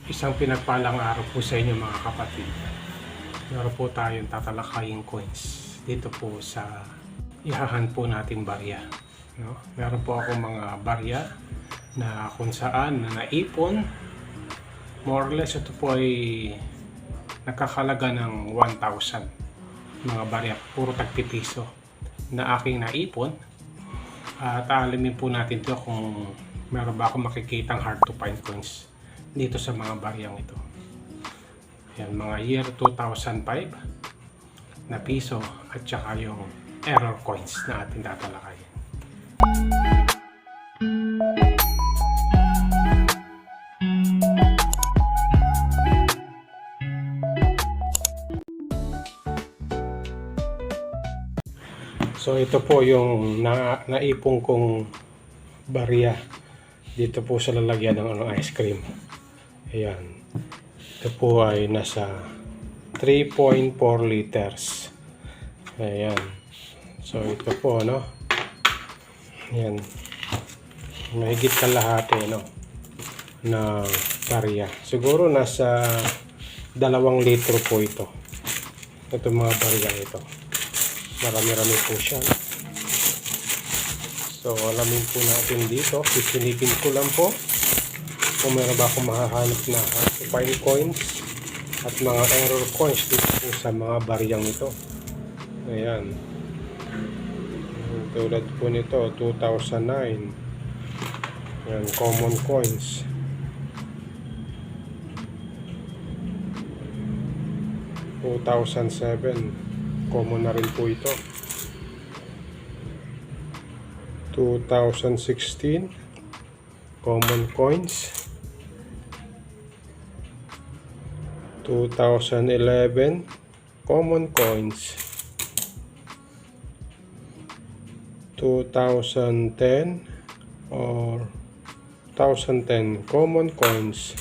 Isang pinagpalang araw po sa inyo mga kapatid. Meron po tayong tatalakaying coins dito po sa ihahan po nating barya. No? Meron po akong mga barya na kung saan na naipon. More or less ito po ay nakakalaga ng 1,000 mga barya. Puro tagpipiso na aking naipon. At alamin po natin ito kung meron ba akong makikitang hard to find coins dito sa mga baryang ito. Yan, mga year 2005 na piso at saka yung error coins na ating tatalakayin. So ito po yung naipong kong barya dito po sa lalagyan ng ice cream. Ayan. Ito po ay nasa 3.4 liters. Ayan. So ito po, no? Ayan. Mahigit kalahati, no? Na barya. Siguro nasa 2 litro po ito. Ito mga barya ito. Marami-rami po siya. So alamin po natin dito. Sisilipin ko lang po kung meron ba akong mahahanap na fine coins at mga error coins dito po sa mga baryang ito. Ayan. Tulad po nito 2009. Ayan, common coins. - 2007 common na rin po ito. 2016 common coins. 2011 common coins. 2010 or 2010 common coins.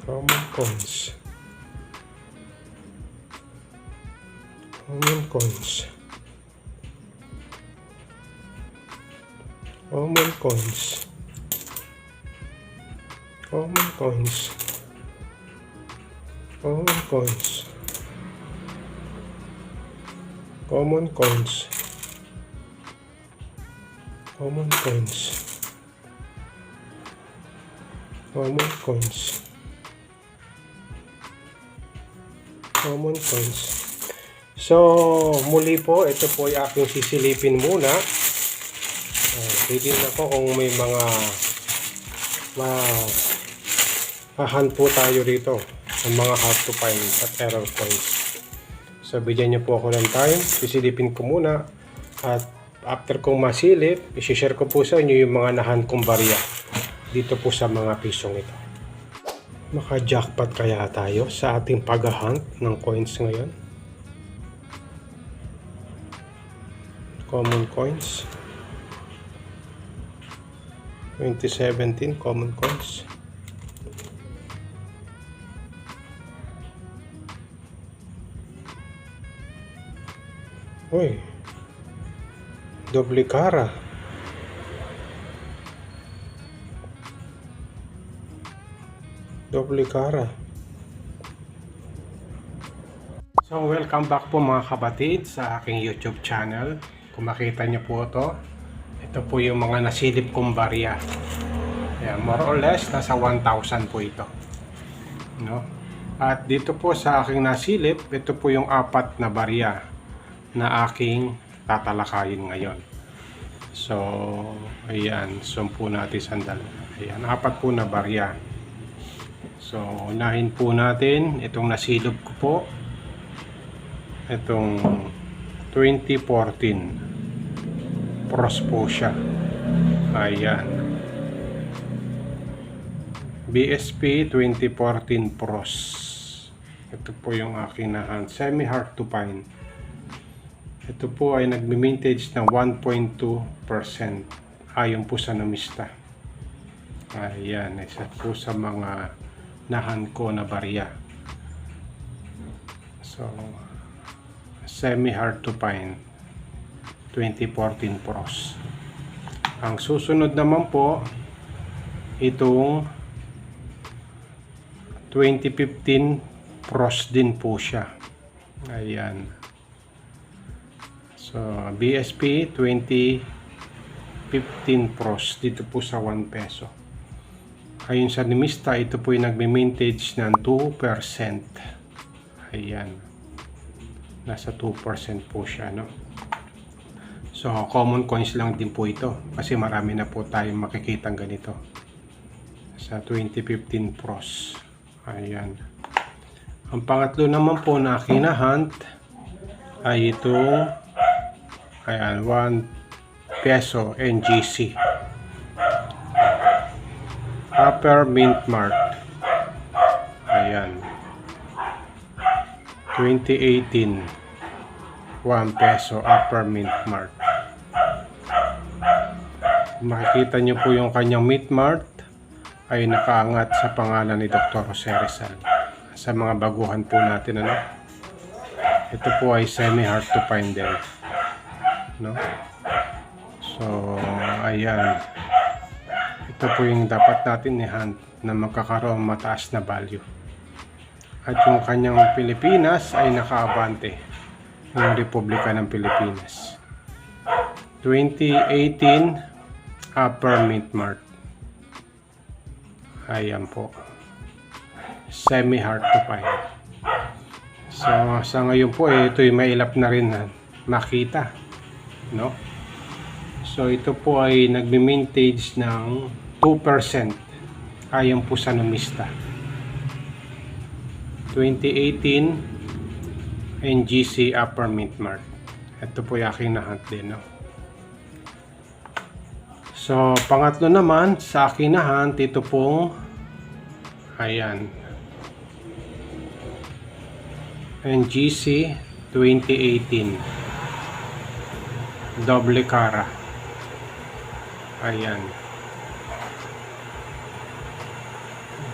Common coins. Common coins. Common coins. Common coins. Common coins. Common coins. Common coins. Common coins. Common coins. So, muli po, ito po ay aking sisilipin muna. Titignan ko kung may mga mahahan po tayo rito ng mga hard to find at error coins. So, bigyan niyo po ako ng time. Sisilipin ko muna. At after kong masilip, isi-share ko po sa inyo yung mga nahan kong barya dito po sa mga pisong ito. Maka-jackpot kaya tayo sa ating pag-hunt ng coins ngayon? Common coins. 2017 common coins. Uy, doble cara. Doble cara. So welcome back po mga kapatid sa aking YouTube channel. Kung makita nyo po ito po yung mga nasilip kong barya. Ayan, more or less nasa 1,000 po ito, no? At dito po sa aking nasilip, ito po yung 4 na barya na aking tatalakayin ngayon. So ayan, zoom po natin sandali. Ayan, 4 po na barya. So unahin po natin itong nasilip ko po, itong 2014 pros po siya. Ayan, BSP 2014 pros. Ito po yung aking nahan, semi hard to find. Ito po ay nagmi-mintage ng 1.2% ayon po sa numista. Ayan, isa po sa mga nahan ko na barya. So semi hard to find 2014 pros. Ang susunod naman po, itong 2015 Pros din po siya. Ayan. So, BSP 2015 Pros. Dito po sa 1 peso. Ayon sa Nimista, ito po yung nagme-mintage ng 2%. Ayan. Nasa 2% po siya, no? So, common coins lang din po ito. Kasi marami na po tayong makikitang ganito. Sa 2015 Pros. Ayan. Ang pangatlo naman po na kinahunt ay itong ayan, 1 peso NGC. Upper Mint Mart. Ayan. 2018. 1 peso Upper Mint Mart. Makikita nyo po yung kanyang Mint Mart ay nakaangat sa pangalan ni Dr. Jose Rizal. Sa mga baguhan po natin, ano? Ito po ay semi-hard to find din, no? So, ayan. Ito po yung dapat natin i-hunt na magkakaroon mataas na value. At yung kanyang Pilipinas ay nakaabante ng Republika ng Pilipinas. 2018 Upper Mint Mart. Ayan po. Semi-hard to find. So, sa ngayon po, ito'y mailap na rin na makita, no? So, ito po ay nagme-mintage ng 2%. Ayon po sa Numista. 2018 NGC Upper Mint Mart. Ito po yung aking nahunt din, no? So, pangatlo naman sa aking nahunt, ito pong ayan, NGC 2018 Doble Cara. Ayan.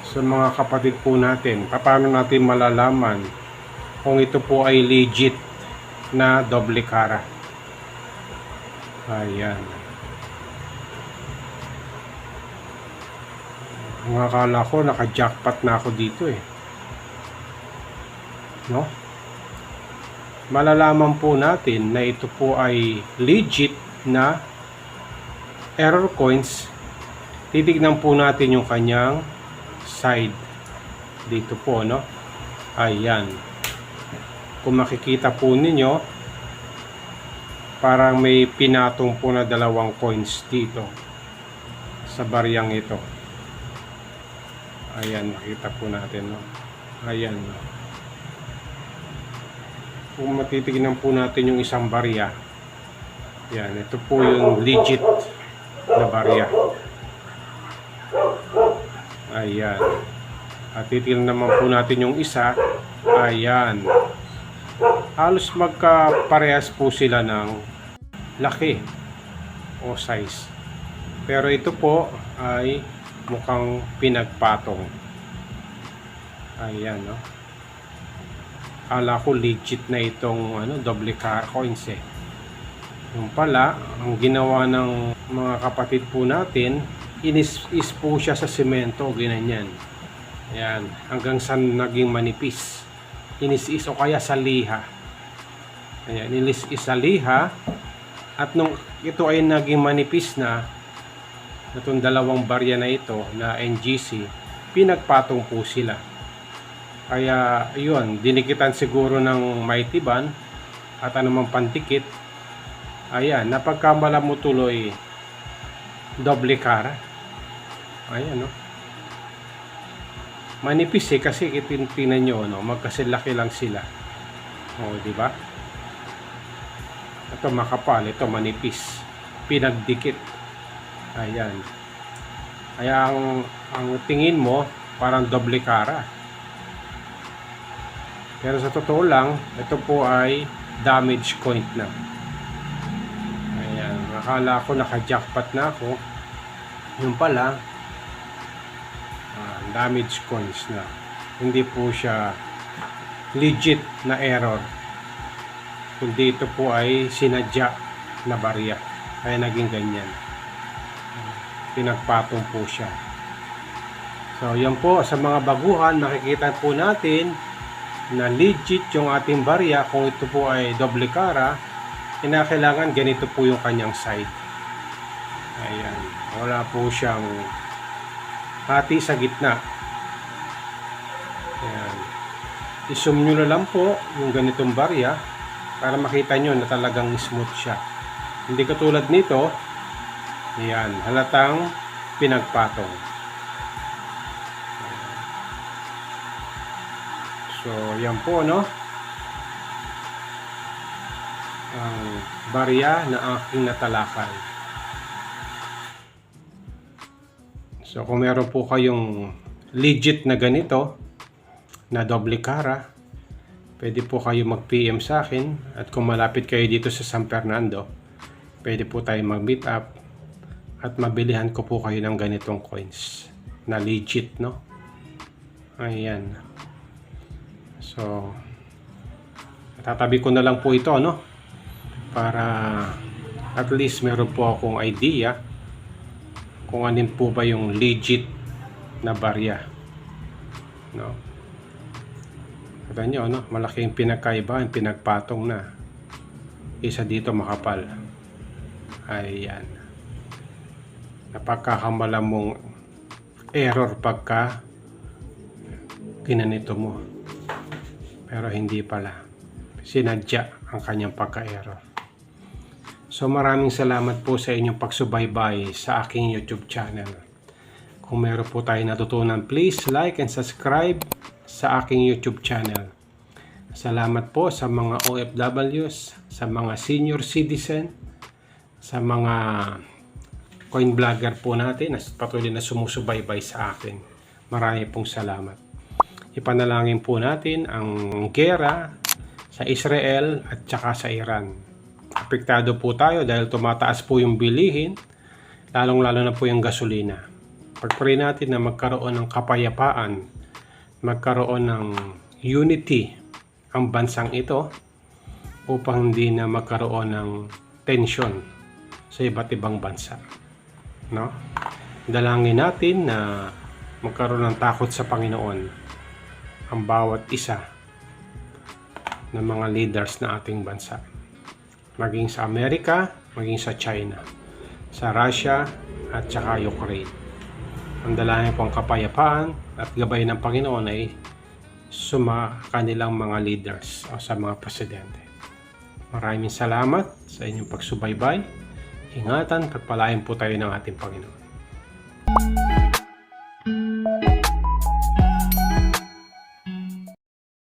So, mga kapatid po natin, paano natin malalaman kung ito po ay legit na Doble Cara? Ayan. Ang akala ko naka-jackpot na ako dito eh, no? Malalaman po natin na ito po ay legit na error coins. Titignan po natin yung kanyang side dito po, no? Ayan. Kung makikita po ninyo, parang may pinatong po na dalawang coins dito sa bariyang ito. Ayan, makita po natin, no? Ayan, no? Kung matitignan po natin yung isang barya, yan, ito po yung legit na barya. Ayan. At titignan naman po natin yung isa. Ayan. Halos magkaparehas po sila ng laki o size. Pero ito po ay mukhang pinagpatong. Ayan, no? Akala ko legit na itong Doble Cara coins eh. Yung pala, ang ginawa ng mga kapatid po natin, inis po siya sa semento, ginanyan. Ayan, hanggang sa naging manipis. Inis-is o kaya sa liha. Ayan, inis-is sa liha. At nung ito ay naging manipis na, itong dalawang barya na ito na NGC, pinagpatong po sila. Kaya yun, dinikitan siguro ng Mighty Band at anumang pantikit. Ayan, napagkamala mo tuloy Doble Cara. Ayan, no? Manipis eh, kasi itinan nyo, no? Magkasilaki lang sila. O, di ba? Ito makapal, ito manipis. Pinagdikit. Ayan. Kaya ang tingin mo, parang Doble Cara. Pero sa totoo lang, ito po ay damage coin na. Ayan. Akala ko naka-jackpot na ako. Yung pala, damage coins na. Hindi po siya legit na error. Kundi ito po ay sinadya na barya. Kaya naging ganyan. pinagpatong po siya. So yan po, sa mga baguhan makikita po natin na legit yung ating barya. Kung ito po ay doble cara, kinakailangan ganito po yung kanyang side. Ayan, wala po siyang hati sa gitna. Ayan, i-zoom nyo na lang po yung ganitong barya para makita nyo na talagang smooth siya. Hindi katulad nito. Ayan, halatang pinagpatong. So yan po, no, ang barya na aking natalakay. So kung meron po kayong legit na ganito na doble cara, pwede po kayo mag-PM sa akin, at kung malapit kayo dito sa San Fernando, pwede po tayo mag-meet up at mabilihan ko po kayo ng ganitong coins na legit, no. Ayan. So tatabi ko na lang po ito, no, para at least meron po akong idea kung anin po ba yung legit na barya, no. Kita nyo, no, malaking pinagkaiba, pinagpatong na. Isa dito makapal. Ayan, napagkakamala mong error pagka kinanito mo, pero hindi pala, sinadya ang kanyang pagka-error. So maraming salamat po sa inyong pagsubaybay sa aking YouTube channel. Kung meron po tayo natutunan, please like and subscribe sa aking YouTube channel. Salamat po sa mga OFWs, sa mga senior citizen, sa mga coin vlogger po natin na patuloy na sumusubaybay sa akin. Marami pong salamat. Ipanalangin po natin ang giyera sa Israel at saka sa Iran. Apektado po tayo dahil tumataas po yung bilihin, lalong-lalo na po yung gasolina. Pagpray natin na magkaroon ng kapayapaan, magkaroon ng unity ang bansang ito upang hindi na magkaroon ng tension sa iba't ibang bansa, no? Dalangin natin na magkaroon ng takot sa Panginoon ang bawat isa ng mga leaders na ating bansa, maging sa Amerika, maging sa China, sa Russia at saka Ukraine. Ang dalangin po ang kapayapaan at gabay ng Panginoon ay kanilang mga leaders o sa mga presidente. Maraming salamat sa inyong pagsubaybay. Ingatan, pagpalain po tayo ng ating Panginoon.